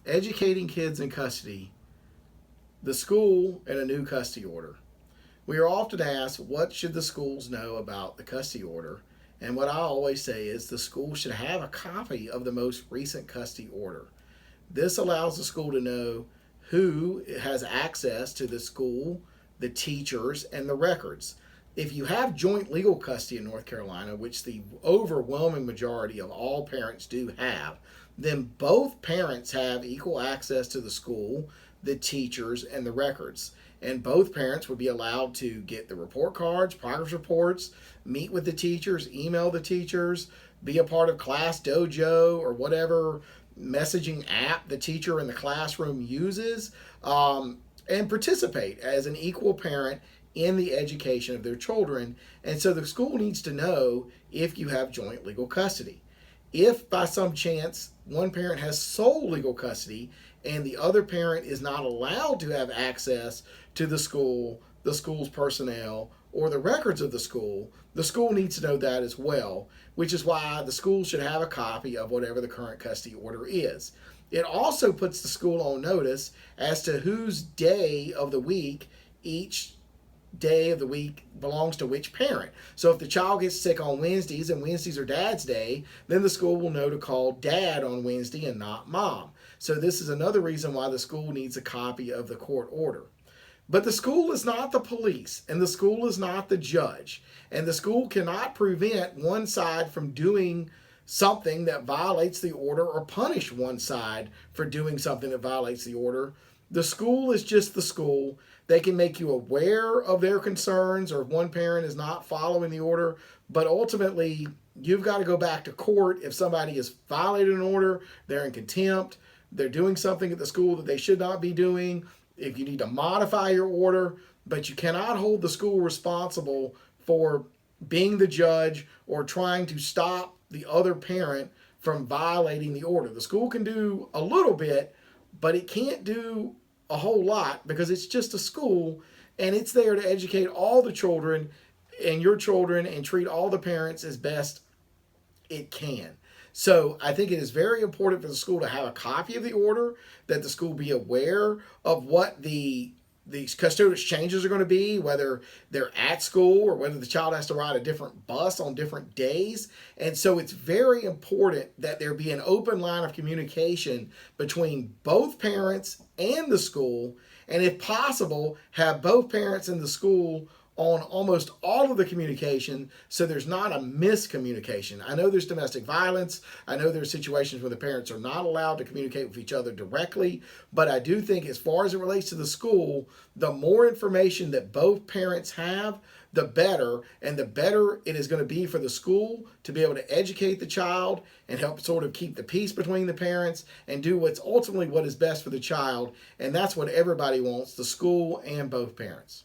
educating kids in custody, the school, and a new custody order. We are often asked, what should the schools know about the custody order? And what I always say is the school should have a copy of the most recent custody order. This allows the school to know who has access to the school, the teachers, and the records. If you have joint legal custody in North Carolina, which the overwhelming majority of all parents do have, then both parents have equal access to the school, the teachers, and the records. And both parents would be allowed to get the report cards, progress reports, meet with the teachers, email the teachers, be a part of class dojo or whatever messaging app the teacher in the classroom uses, and participate as an equal parent in the education of their children. And so the school needs to know if you have joint legal custody. If by some chance one parent has sole legal custody and the other parent is not allowed to have access to the school's personnel, or the records of the school needs to know that as well, which is why the school should have a copy of whatever the current custody order is. It also puts the school on notice as to whose day of the week each day of the week belongs to which parent. So if the child gets sick on Wednesdays and Wednesdays are dad's day, then the school will know to call dad on Wednesday and not mom. So this is another reason why the school needs a copy of the court order. But the school is not the police, and the school is not the judge, and the school cannot prevent one side from doing something that violates the order or punish one side for doing something that violates the order. The school is just the school. They can make you aware of their concerns or if one parent is not following the order, but ultimately you've got to go back to court if somebody has violated an order, they're in contempt, they're doing something at the school that they should not be doing. If you need to modify your order, but you cannot hold the school responsible for being the judge or trying to stop the other parent from violating the order. The school can do a little bit, but it can't do a whole lot because it's just a school and it's there to educate all the children and your children and treat all the parents as best it can. So I think it is very important for the school to have a copy of the order, that the school be aware of what the custodial changes are going to be, whether they're at school or whether the child has to ride a different bus on different days. And so it's very important that there be an open line of communication between both parents and the school, and if possible, have both parents and the school on almost all of the communication so there's not a miscommunication. I know there's domestic violence. I know there's situations where the parents are not allowed to communicate with each other directly, but I do think as far as it relates to the school, the more information that both parents have, the better, and the better it is going to be for the school to be able to educate the child and help sort of keep the peace between the parents and do what's ultimately what is best for the child. And that's what everybody wants, the school and both parents.